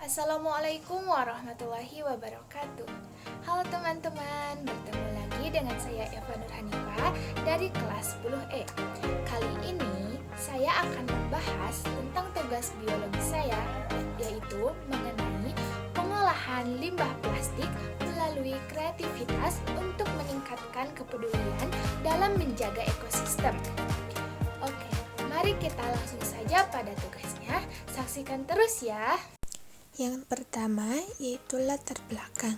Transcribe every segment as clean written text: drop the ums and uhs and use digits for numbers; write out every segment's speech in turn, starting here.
Assalamualaikum warahmatullahi wabarakatuh. Halo teman-teman, bertemu lagi dengan saya Eva Nurhanifah dari kelas 10E. Kali ini saya akan membahas tentang tugas biologi saya, yaitu mengenai pengolahan limbah plastik melalui kreativitas untuk meningkatkan kepedulian dalam menjaga ekosistem. Oke, mari kita langsung saja pada tugasnya. Saksikan terus ya. Yang pertama yaitu latar belakang.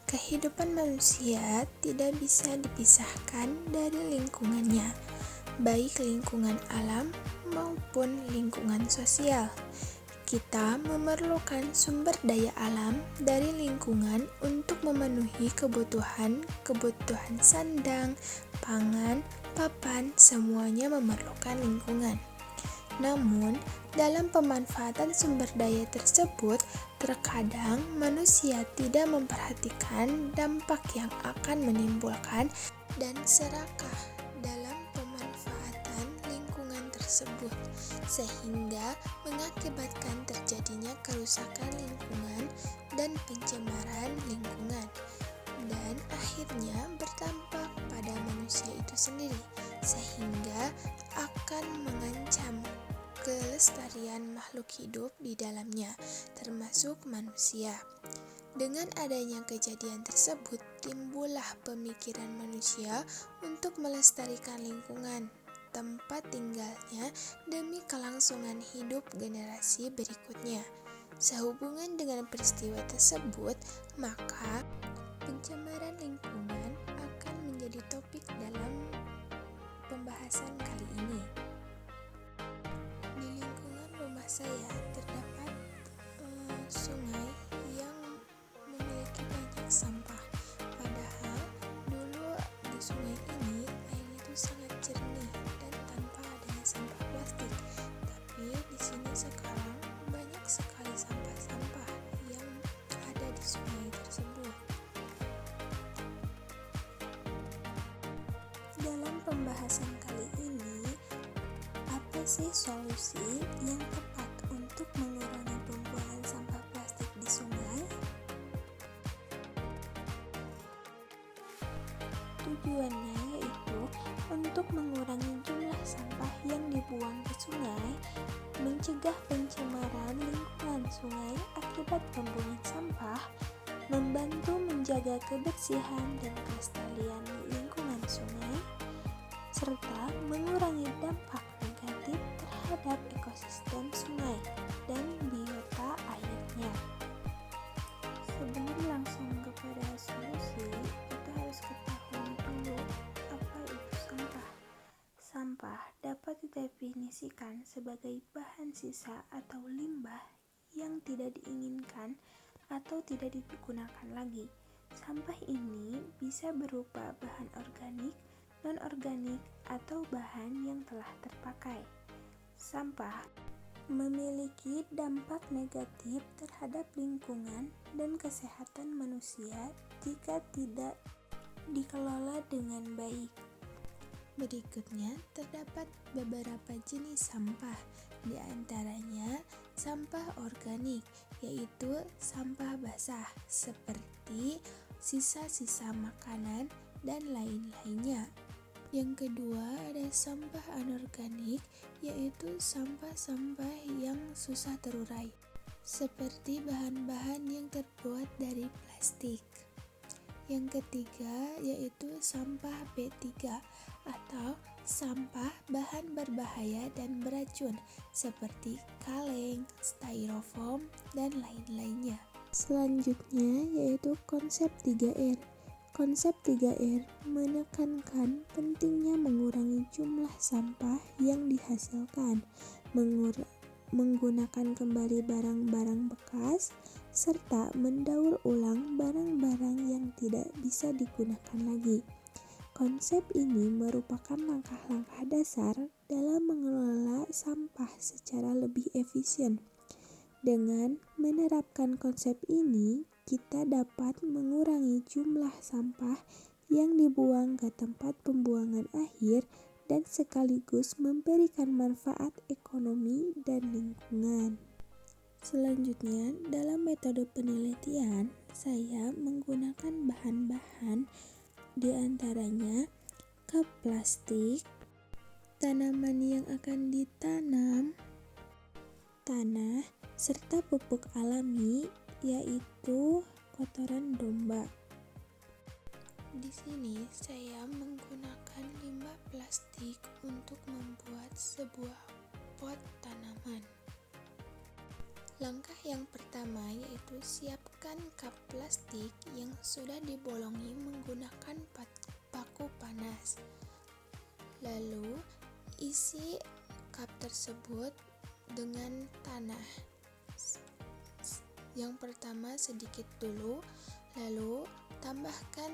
Kehidupan manusia tidak bisa dipisahkan dari lingkungannya, baik lingkungan alam maupun lingkungan sosial. Kita memerlukan sumber daya alam dari lingkungan untuk memenuhi kebutuhan sandang, pangan, papan, semuanya memerlukan lingkungan. Namun, dalam pemanfaatan sumber daya tersebut, terkadang manusia tidak memperhatikan dampak yang akan menimbulkan dan serakah dalam pemanfaatan lingkungan tersebut, sehingga mengakibatkan terjadinya kerusakan lingkungan dan pencemaran lingkungan, dan akhirnya berdampak pada manusia itu sendiri, sehingga akan mengancam kelestarian makhluk hidup di dalamnya, termasuk manusia. Dengan adanya kejadian tersebut, timbullah pemikiran manusia untuk melestarikan lingkungan tempat tinggalnya demi kelangsungan hidup generasi berikutnya. Sehubungan dengan peristiwa tersebut, maka pencemaran lingkungan akan menjadi topik dalam pembahasan kali ini. Di lingkungan rumah saya terdapat sungai yang memiliki banyak sampah. Padahal dulu di sungai ini airnya itu sangat jernih dan tanpa adanya sampah plastik. Tapi di sini sekarang banyak sekali sampah-sampah yang ada di sungai tersebut. Dalam pembahasan kali ini, apa sih solusi yang tepat untuk mengurangi pembuangan sampah plastik di sungai? Tujuannya yaitu untuk mengurangi jumlah sampah yang dibuang ke sungai, mencegah pencemaran lingkungan sungai akibat pembuangan sampah, membantu menjaga kebersihan dan kelestarian lingkungan sungai, serta mengurangi dampak negatif terhadap ekosistem sungai dan biota airnya. Sebelum langsung kepada solusi, kita harus ketahui dulu apa itu sampah. Sampah dapat didefinisikan sebagai bahan sisa atau limbah yang tidak diinginkan atau tidak digunakan lagi. Sampah ini bisa berupa bahan organik, non-organik, atau bahan yang telah terpakai. Sampah memiliki dampak negatif terhadap lingkungan dan kesehatan manusia jika tidak dikelola dengan baik. Berikutnya terdapat beberapa jenis sampah, di antaranya sampah organik, yaitu sampah basah seperti sisa-sisa makanan dan lain-lainnya. Yang kedua ada sampah anorganik, yaitu sampah-sampah yang susah terurai, seperti bahan-bahan yang terbuat dari plastik. Yang ketiga yaitu sampah B3 atau sampah bahan berbahaya dan beracun seperti kaleng, styrofoam, dan lain-lainnya. Selanjutnya yaitu konsep 3R. Konsep 3R menekankan pentingnya mengurangi jumlah sampah yang dihasilkan, menggunakan kembali barang-barang bekas, serta mendaur ulang barang-barang yang tidak bisa digunakan lagi. Konsep ini merupakan langkah-langkah dasar dalam mengelola sampah secara lebih efisien. Dengan menerapkan konsep ini, kita dapat mengurangi jumlah sampah yang dibuang ke tempat pembuangan akhir dan sekaligus memberikan manfaat ekonomi dan lingkungan. Selanjutnya, dalam metode penelitian, saya menggunakan bahan-bahan diantaranya cup plastik, tanaman yang akan ditanam, tanah, serta pupuk alami, yaitu kotoran domba. Di sini saya menggunakan limbah plastik untuk membuat sebuah pot tanaman. Langkah yang pertama yaitu siapkan cup plastik yang sudah dibolongi menggunakan paku panas. Lalu isi cup tersebut dengan tanah. Yang pertama sedikit dulu, lalu tambahkan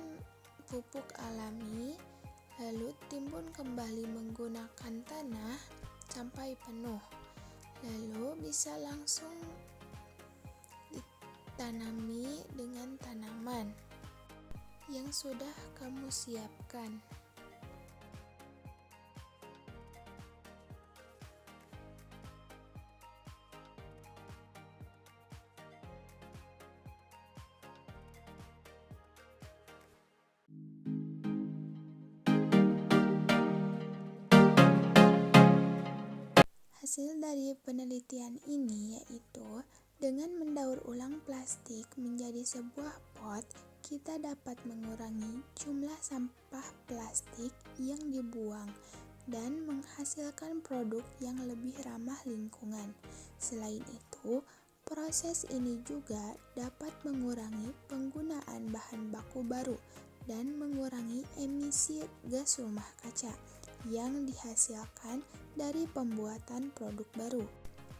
pupuk alami, lalu timbun kembali menggunakan tanah sampai penuh. Lalu bisa langsung ditanami dengan tanaman yang sudah kamu siapkan. Hasil dari penelitian ini yaitu dengan mendaur ulang plastik menjadi sebuah pot, kita dapat mengurangi jumlah sampah plastik yang dibuang dan menghasilkan produk yang lebih ramah lingkungan. Selain itu, proses ini juga dapat mengurangi penggunaan bahan baku baru dan mengurangi emisi gas rumah kaca yang dihasilkan dari pembuatan produk baru.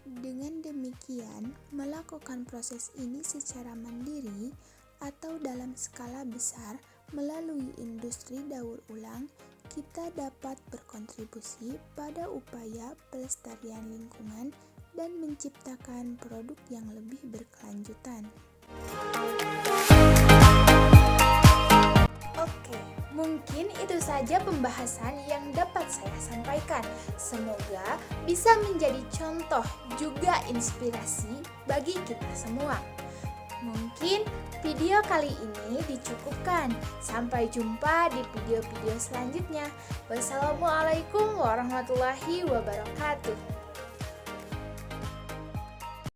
Dengan demikian, melakukan proses ini secara mandiri atau dalam skala besar melalui industri daur ulang, kita dapat berkontribusi pada upaya pelestarian lingkungan dan menciptakan produk yang lebih berkelanjutan. Oke, mungkin itu saja pembahasan yang dapat saya sampaikan. Semoga bisa menjadi contoh juga inspirasi bagi kita semua. Mungkin video kali ini dicukupkan. Sampai jumpa di video-video selanjutnya. Wassalamualaikum warahmatullahi wabarakatuh.